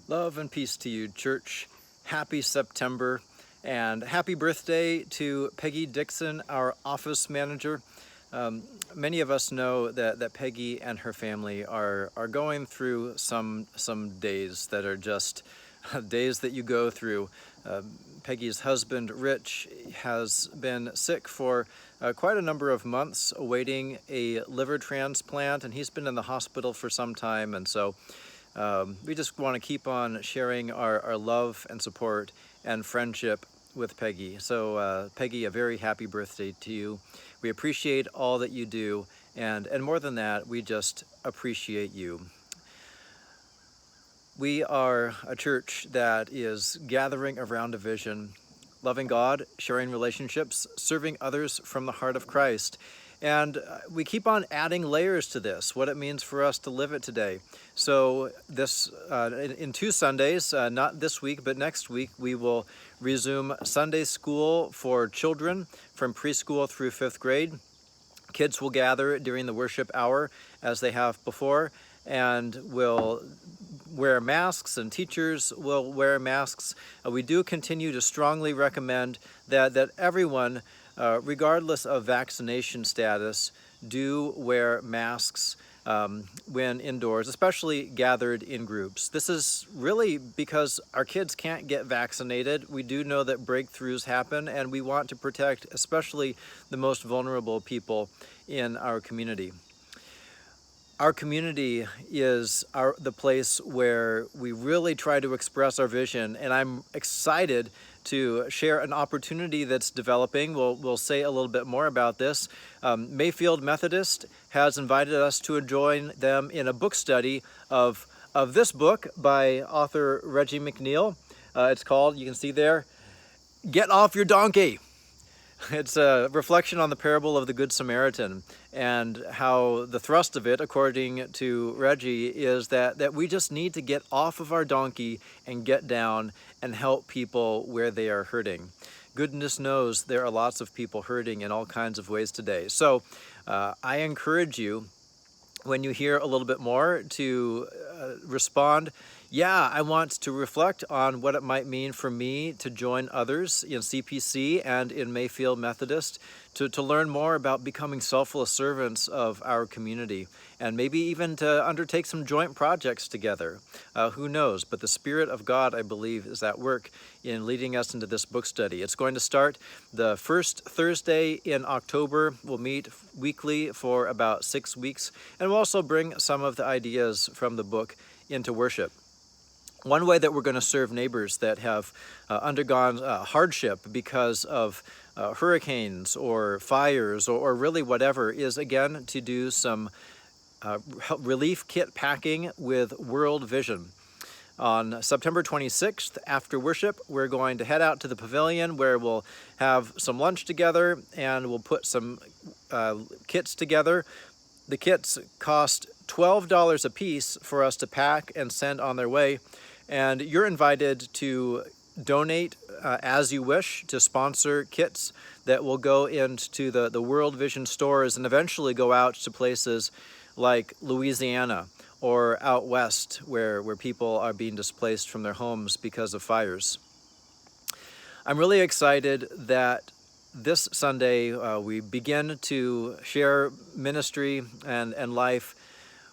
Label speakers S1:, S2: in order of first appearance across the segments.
S1: Love and peace to you, church. Happy September, and happy birthday to Peggy Dixon, our office manager. Many of us know that Peggy and her family are going through some days that are just days that you go through. Peggy's husband, Rich, has been sick for quite a number of months, awaiting a liver transplant, and he's been in the hospital for some time, and so we just want to keep on sharing our love and support and friendship with Peggy. So Peggy, a very happy birthday to you. We appreciate all that you do, and more than that, we just appreciate you. We are a church that is gathering around a vision, loving God, sharing relationships, serving others from the heart of Christ. And we keep on adding layers to this, what it means for us to live it today. So this, in 2 Sundays, not this week, but next week, we will resume Sunday school for children from preschool through 5th grade. Kids will gather during the worship hour as they have before, and will wear masks, and teachers will wear masks. We do continue to strongly recommend that everyone, regardless of vaccination status, do wear masks when indoors, especially gathered in groups. This is really because our kids can't get vaccinated. We do know that breakthroughs happen, and we want to protect especially the most vulnerable people in our community. Our community is the place where we really try to express our vision, and I'm excited to share an opportunity that's developing. We'll say a little bit more about this. Mayfield Methodist has invited us to join them in a book study of this book by author Reggie McNeil. It's called, you can see there, Get Off Your Donkey. It's a reflection on the parable of the Good Samaritan, and how the thrust of it, according to Reggie, is that we just need to get off of our donkey and get down and help people where they are hurting. Goodness knows there are lots of people hurting in all kinds of ways today. So I encourage you, when you hear a little bit more, to respond, yeah, I want to reflect on what it might mean for me to join others in CPC and in Mayfield Methodist to learn more about becoming selfless servants of our community, and maybe even to undertake some joint projects together. Who knows? But the Spirit of God, I believe, is at work in leading us into this book study. It's going to start the first Thursday in October. We'll meet weekly for about 6 weeks, and we'll also bring some of the ideas from the book into worship. One way that we're going to serve neighbors that have undergone hardship because of hurricanes or fires or really whatever is, again, to do some relief kit packing with World Vision. On September 26th, after worship, we're going to head out to the pavilion where we'll have some lunch together, and we'll put some kits together. The kits cost $12 a piece for us to pack and send on their way. And you're invited to donate as you wish, to sponsor kits that will go into the World Vision stores and eventually go out to places like Louisiana or out west where people are being displaced from their homes because of fires. I'm really excited that this Sunday we begin to share ministry and life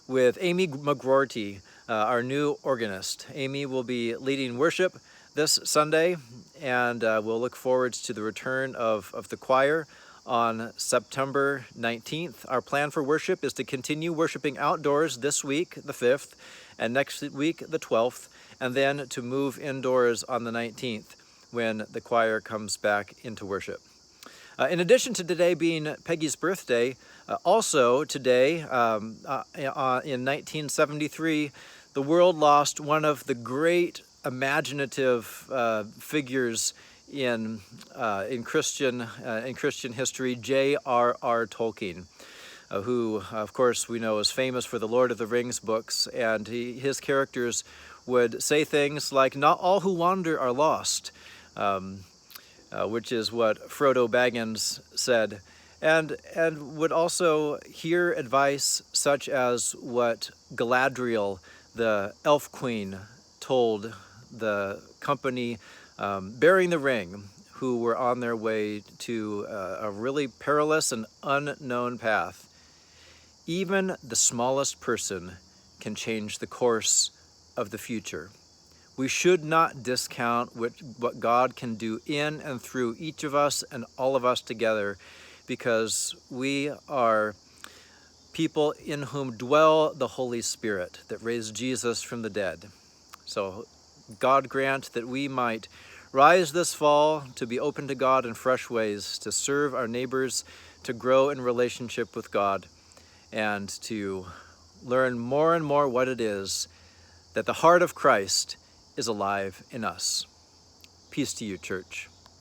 S1: with Amy McGroarty, our new organist. Amy will be leading worship this Sunday, and we'll look forward to the return of the choir on September 19th. Our plan for worship is to continue worshiping outdoors this week, the 5th, and next week, the 12th, and then to move indoors on the 19th when the choir comes back into worship. In addition to today being Peggy's birthday, also today, in 1973, the world lost one of the great imaginative figures in Christian history, J.R.R. Tolkien, who, of course, we know is famous for the Lord of the Rings books, and his characters would say things like, "Not all who wander are lost," which is what Frodo Baggins said, and would also hear advice such as what Galadriel, the elf queen, told the company bearing the ring, who were on their way to a really perilous and unknown path, even the smallest person can change the course of the future. We should not discount what God can do in and through each of us and all of us together, because we are people in whom dwell the Holy Spirit that raised Jesus from the dead. So God grant that we might rise this fall to be open to God in fresh ways, to serve our neighbors, to grow in relationship with God, and to learn more and more what it is that the heart of Christ is alive in us. Peace to you, church.